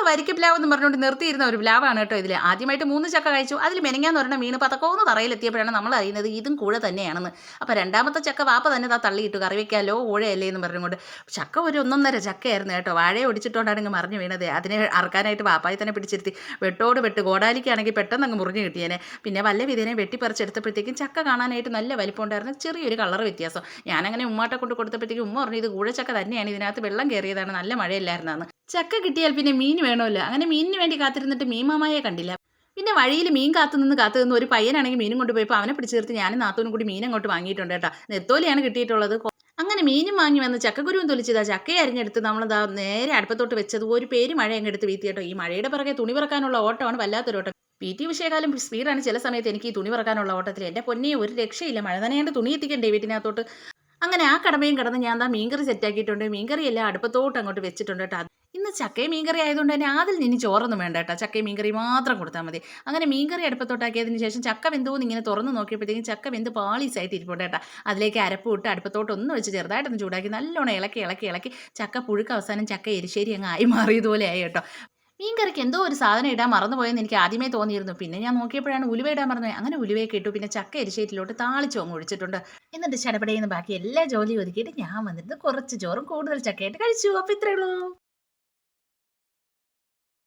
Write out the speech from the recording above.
വരിക്ക പ്ലാവ് എന്ന് പറഞ്ഞുകൊണ്ട് നിർത്തിയിരുന്ന ഒരു പ്ലാവാണ് കേട്ടോ ഇതിൽ. ആദ്യമായിട്ട് 3 ചക്ക കഴിച്ചു. അതിൽ മെനങ്ങാന്ന് പറഞ്ഞ വീണ് പതക്കോന്ന് തറയിലെത്തിയപ്പോഴാണ് നമ്മൾ അറിയുന്നത് ഇതും കൂഴ തന്നെയാണെന്ന്. അപ്പോൾ രണ്ടാമത്തെ ചക്ക വാപ്പ തന്നെ തള്ളിയിട്ടു, കറി വെക്കാലോ ഊഴയല്ലേ എന്ന് പറഞ്ഞുകൊണ്ട്. ചക്ക ഒരു 1.5 ചക്കയായിരുന്നു കേട്ടോ. വാഴയെ ഒടിച്ചിട്ടുകൊണ്ടാണ് ഇങ്ങ് മറിഞ്ഞു വീണത്. അതിനെ അറക്കാനായിട്ട് വാപ്പായി തന്നെ പിടിച്ചിരുത്തി വെട്ടോട് വെട്ട്. ഗോഡാലിക്കാണെങ്കിൽ പെട്ടെന്ന് അങ്ങ് മുറിഞ്ഞ് കിട്ടിയേനെ. പിന്നെ വല്ല വിധേനെ വെട്ടിപ്പറിച്ചെടുത്തപ്പോഴത്തേക്കും ചക്ക കാണാനായിട്ട് നല്ല വലിപ്പം ഉണ്ടായിരുന്നു, ചെറിയൊരു കളർ വ്യത്യാസം. ഞാനങ്ങനെ ഉമ്മാട്ടെ കൊണ്ട് കൊടുത്തപ്പോഴത്തേക്കും ഉമ്മ പറഞ്ഞു ഇത് കൂഴച്ചക്ക തന്നെയാണ്, ഇതിനകത്ത് വെള്ളം കയറിയതാണ്, നല്ല മഴയില്ലായിരുന്നെന്ന്. ചക്ക കിട്ടിയാൽ പിന്നെ മീൻ വേണമല്ലോ. അങ്ങനെ മീനിന് വേണ്ടി കാത്തിരുന്നിട്ട് മീൻ മാമായെ കണ്ടില്ല. പിന്നെ വഴിയിൽ മീൻ കാത്തുനിന്ന് ഒരു പയ്യനാണെങ്കിൽ മീനും കൊണ്ടുപോയപ്പോൾ അവനെ പിടിച്ചു നിർത്തി ഞാനും നാത്തൂനും കൂടി മീൻ അങ്ങോട്ട് വാങ്ങിയിട്ടുണ്ട് കേട്ടോ. നെത്തോലിയാണ് കിട്ടിയിട്ടുള്ളത്. അങ്ങനെ മീനും വാങ്ങി വന്ന് ചക്കക്കുരുവും തൊലിച്ചതാ ചക്കയെ അരിഞ്ഞെടുത്ത് നമ്മളതാ നേരെ അടുപ്പത്തോട്ട് വെച്ചത് ഒരു പേര് മഴ അങ്ങെടുത്ത് വീത്തി കേട്ടോ. ഈ മഴയുടെ പിറകെ തുണി പറക്കാനുള്ള ഓട്ടമാണ് വല്ലാത്തൊരു ഓട്ടം. PT ഉഷയെക്കാളും സ്പീഡാണ് ചില സമയത്ത് എനിക്ക് ഈ തുണി പറക്കാനുള്ള ഓട്ടത്തിൽ. എൻ്റെ പൊന്നെ ഒരു രക്ഷയില്ല. മഴ നനയാണ്ട് തുണി എത്തിക്കണ്ടേ വീട്ടിനകത്തോട്ട്. അങ്ങനെ ആ കടമയും കടന്ന് ഞാൻ ദാ മീൻകറി സെറ്റാക്കിയിട്ടുണ്ട്. മീൻകറി എല്ലാം അടുപ്പത്തോട്ട് അങ്ങോട്ട് വെച്ചിട്ടുണ്ട് കേട്ടോ. ഇന്ന് ചക്കയും മീൻകറി ആയതുകൊണ്ട് തന്നെ അതിൽ ഇനി ചോറൊന്നും വേണ്ട കേട്ടോ. ചക്കയും മീൻകറി മാത്രം കൊടുത്താൽ മതി. അങ്ങനെ മീൻകറി അടുപ്പത്തോട്ടാക്കിയതിന് ശേഷം ചക്ക വെന്തോന്ന് ഇങ്ങനെ തുറന്ന് നോക്കിയപ്പോഴത്തേക്കും ചക്ക വെന്ത് പാളീസായിട്ട് ഇരിപ്പുണ്ട് കേട്ടോ. അതിലേക്ക് അരപ്പ് ഇട്ട് അടുപ്പത്തോട്ട് ഒന്ന് വെച്ച് ചെറുതായിട്ടൊന്ന് ചൂടാക്കി നല്ലോണം ഇളക്കി ചക്ക പുഴുക്ക് അവസാനം ചക്ക എരിശ്ശേരി അങ്ങ് ആയി മാറിയതുപോലെ ആയി കേട്ടോ. മീൻകറിക്ക് എന്തോ ഒരു സാധനം ഇടാൻ മറന്നുപോയെന്ന് എനിക്ക് ആദ്യമേ തോന്നിയിരുന്നു. പിന്നെ ഞാൻ നോക്കിയപ്പോഴാണ് ഉലുവ ഇടാൻ മറന്നുപോയി. അങ്ങനെ ഉലുവയൊക്കെ ഇട്ടു. പിന്നെ ചക്ക എരിശ്ശേരിയിലോട്ട് താളിച്ചു അങ്ങ് ഒഴിച്ചിട്ടുണ്ട്. എന്നിട്ട് ചടപടയെന്ന് ബാക്കി എല്ലാ ജോലിയും ഒതുക്കിയിട്ട് ഞാൻ വന്നിട്ട് കുറച്ച് ചോറും കൂടുതൽ ചക്കയായിട്ട് കഴിച്ചു. അപ്പോൾ ഇത്രയേ ഉള്ളൂ.